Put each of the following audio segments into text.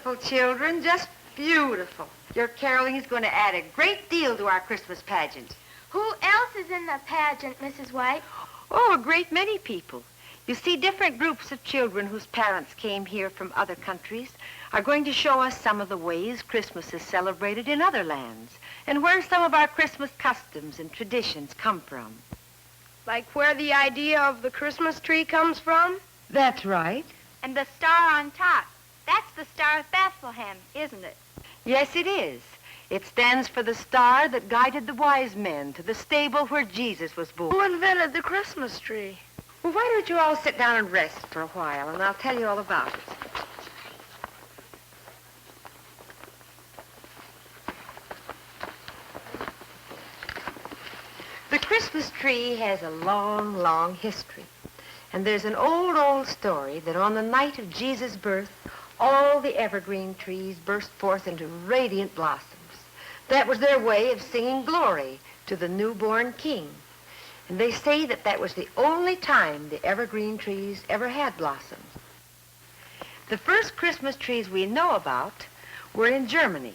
beautiful, children, just beautiful. Your caroling is going to add a great deal to our Christmas pageant. Who else is in the pageant, Mrs. White? Oh, a great many people. You see, different groups of children whose parents came here from other countries are going to show us some of the ways Christmas is celebrated in other lands and where some of our Christmas customs and traditions come from. Like where the idea of the Christmas tree comes from? That's right. And the star on top. That's the Star of Bethlehem, isn't it? Yes, it is. It stands for the star that guided the wise men to the stable where Jesus was born. Who invented the Christmas tree? Well, why don't you all sit down and rest for a while, and I'll tell you all about it. The Christmas tree has a long, long history. And there's an old, old story that on the night of Jesus' birth, all the evergreen trees burst forth into radiant blossoms. That was their way of singing glory to the newborn king. And they say that that was the only time the evergreen trees ever had blossoms. The first Christmas trees we know about were in Germany.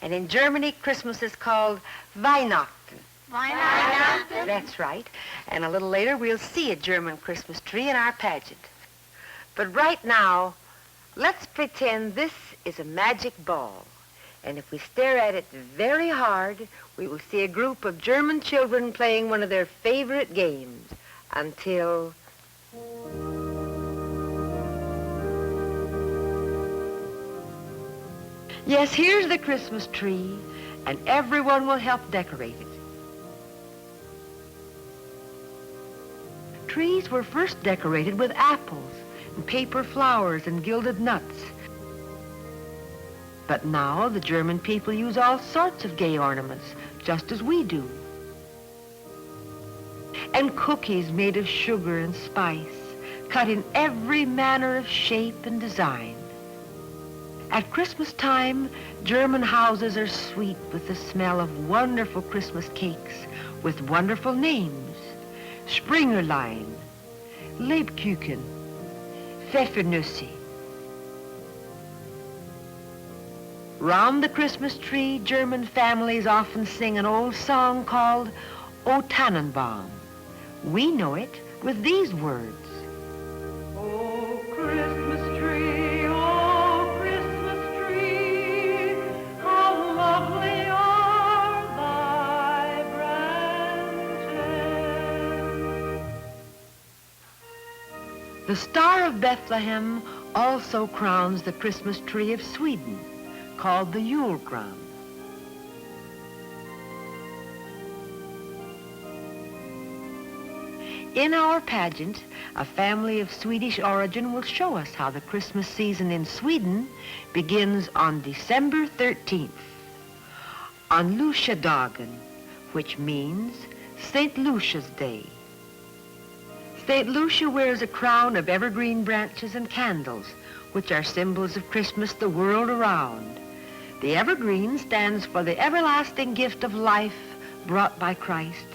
And in Germany, Christmas is called Weihnachten. Weihnachten? That's right. And a little later, we'll see a German Christmas tree in our pageant. But right now, let's pretend this is a magic ball. And if we stare at it very hard, we will see a group of German children playing one of their favorite games until... Yes, here's the Christmas tree, and everyone will help decorate it. Trees were first decorated with apples and paper flowers and gilded nuts. But now the German people use all sorts of gay ornaments, just as we do. And cookies made of sugar and spice, cut in every manner of shape and design. At Christmas time, German houses are sweet with the smell of wonderful Christmas cakes with wonderful names. Springerlein, Lebkuchen, Pfeffernüsse. Round the Christmas tree, German families often sing an old song called O Tannenbaum. We know it with these words. O Christmas tree, how lovely are thy branches. The Star of Bethlehem also crowns the Christmas tree of Sweden, called the Julgran. In our pageant, a family of Swedish origin will show us how the Christmas season in Sweden begins on December 13th, on Lucia-dagen, which means St. Lucia's Day. St. Lucia wears a crown of evergreen branches and candles, which are symbols of Christmas the world around. The evergreen stands for the everlasting gift of life brought by Christ,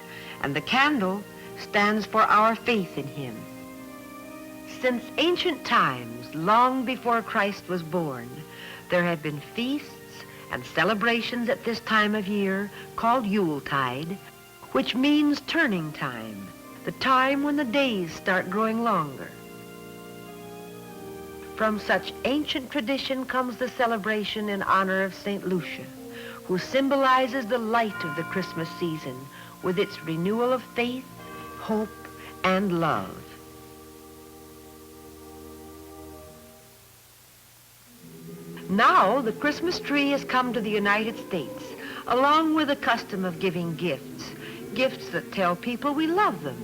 and the candle stands for our faith in him. Since ancient times, long before Christ was born, there have been feasts and celebrations at this time of year called Yuletide, which means turning time, the time when the days start growing longer. From such ancient tradition comes the celebration in honor of St. Lucia, who symbolizes the light of the Christmas season with its renewal of faith, hope, and love. Now, the Christmas tree has come to the United States, along with the custom of giving gifts, gifts that tell people we love them.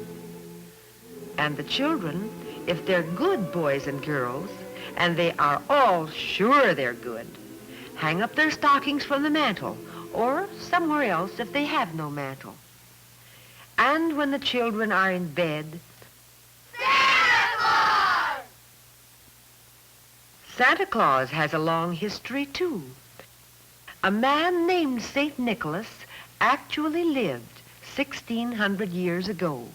And the children, if they're good boys and girls, and they are all sure they're good, hang up their stockings from the mantle, or somewhere else if they have no mantle. And when the children are in bed, Santa Claus! Santa Claus has a long history, too. A man named St. Nicholas actually lived 1,600 years ago.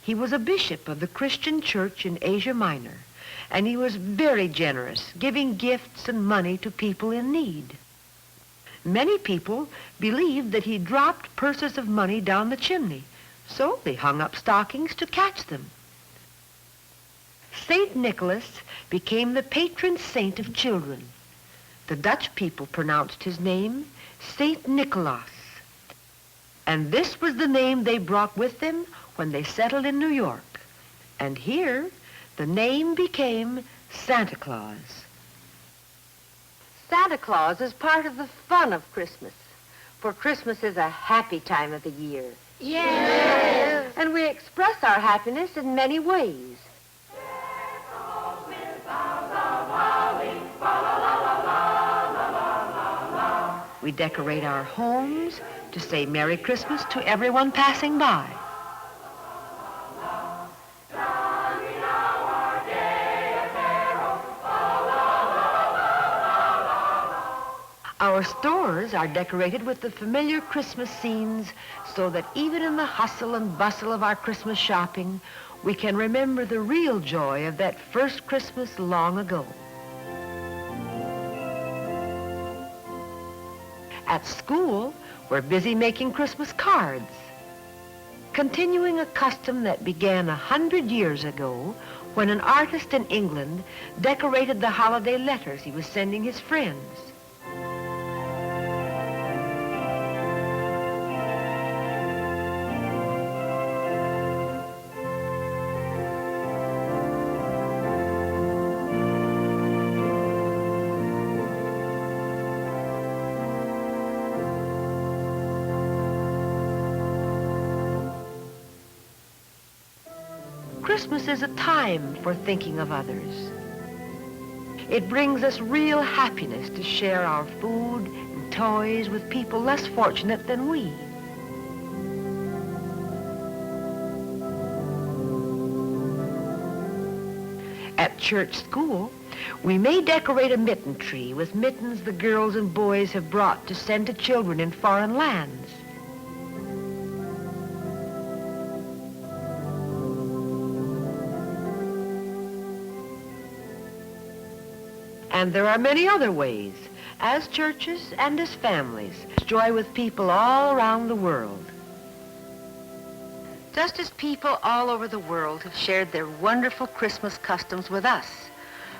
He was a bishop of the Christian church in Asia Minor, and he was very generous, giving gifts and money to people in need. Many people believed that he dropped purses of money down the chimney, so they hung up stockings to catch them. Saint Nicholas became the patron saint of children. The Dutch people pronounced his name Saint Nicolaas, and this was the name they brought with them when they settled in New York. And here, the name became Santa Claus. Santa Claus is part of the fun of Christmas, for Christmas is a happy time of the year. Yes. And we express our happiness in many ways. We decorate our homes to say Merry Christmas to everyone passing by. Our stores are decorated with the familiar Christmas scenes so that even in the hustle and bustle of our Christmas shopping, we can remember the real joy of that first Christmas long ago. At school, we're busy making Christmas cards, continuing a custom that began 100 years ago when an artist in England decorated the holiday letters he was sending his friends. Christmas is a time for thinking of others. It brings us real happiness to share our food and toys with people less fortunate than we. At church school, we may decorate a mitten tree with mittens the girls and boys have brought to send to children in foreign lands. And there are many other ways, as churches and as families, joy with people all around the world. Just as people all over the world have shared their wonderful Christmas customs with us.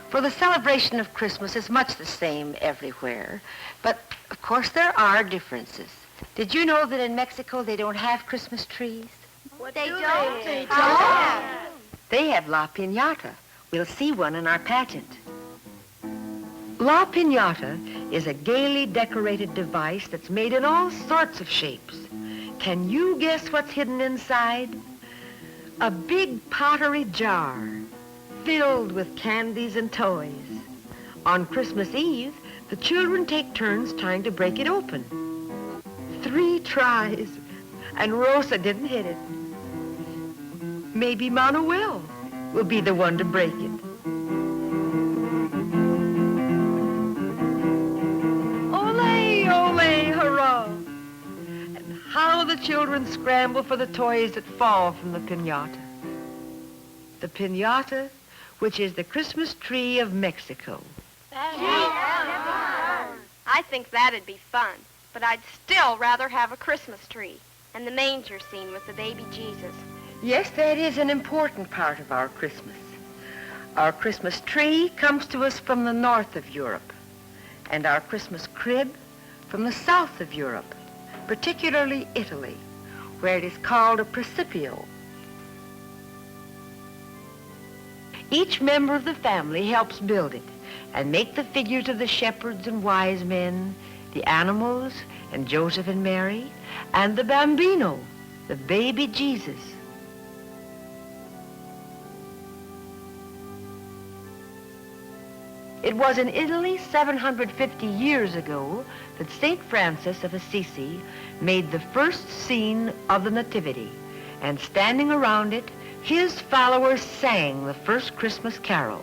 For the celebration of Christmas is much the same everywhere, but of course there are differences. Did you know that in Mexico they don't have Christmas trees? They don't. They don't. They have la piñata. We'll see one in our pageant. La piñata is a gaily decorated device that's made in all sorts of shapes. Can you guess what's hidden inside? A big pottery jar filled with candies and toys. On Christmas Eve, the children take turns trying to break it open. 3 tries, and Rosa didn't hit it. Maybe Manuel will be the one to break it. How the children scramble for the toys that fall from the piñata. The piñata, which is the Christmas tree of Mexico. I think that'd be fun, but I'd still rather have a Christmas tree and the manger scene with the baby Jesus. Yes, that is an important part of our Christmas. Our Christmas tree comes to us from the north of Europe, and our Christmas crib from the south of Europe, particularly Italy, where it is called a presepe. Each member of the family helps build it and make the figures of the shepherds and wise men, the animals and Joseph and Mary, and the bambino, the baby Jesus. It was in Italy 750 years ago that St. Francis of Assisi made the first scene of the nativity, and standing around it, his followers sang the first Christmas carols.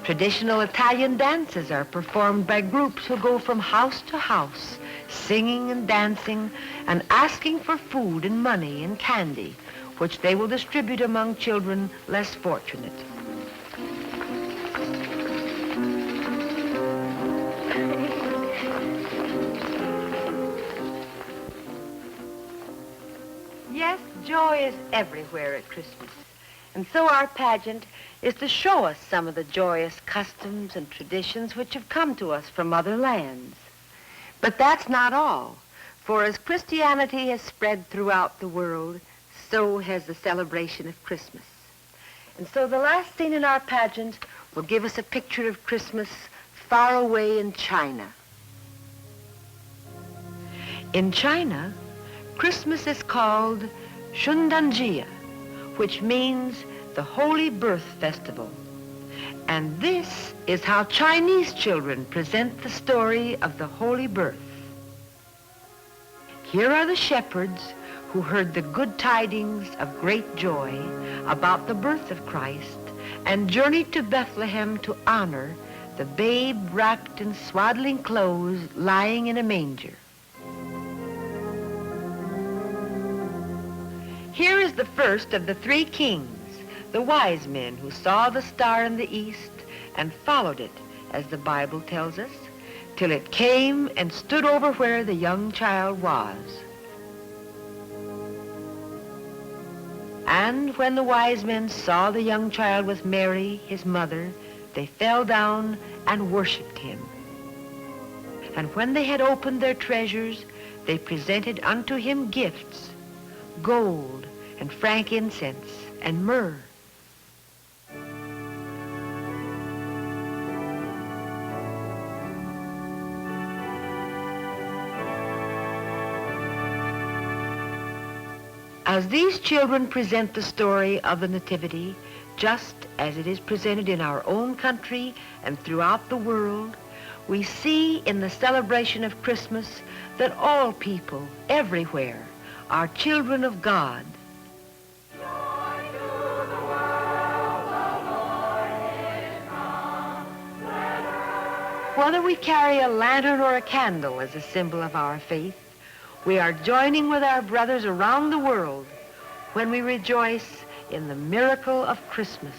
Traditional Italian dances are performed by groups who go from house to house, singing and dancing and asking for food and money and candy, which they will distribute among children less fortunate. Yes, joy is everywhere at Christmas. And so our pageant is to show us some of the joyous customs and traditions which have come to us from other lands. But that's not all, for as Christianity has spread throughout the world, so has the celebration of Christmas. And so the last scene in our pageant will give us a picture of Christmas far away in China. In China, Christmas is called Shundanjia, which means the Holy Birth Festival. And this is how Chinese children present the story of the Holy Birth. Here are the shepherds who heard the good tidings of great joy about the birth of Christ and journeyed to Bethlehem to honor the babe wrapped in swaddling clothes lying in a manger. Here is the first of the three kings, the wise men who saw the star in the east and followed it, as the Bible tells us, till it came and stood over where the young child was. And when the wise men saw the young child with Mary, his mother, they fell down and worshipped him. And when they had opened their treasures, they presented unto him gifts, gold and frankincense and myrrh. As these children present the story of the Nativity, just as it is presented in our own country and throughout the world, we see in the celebration of Christmas that all people, everywhere, are children of God. Whether we carry a lantern or a candle as a symbol of our faith, we are joining with our brothers around the world when we rejoice in the miracle of Christmas.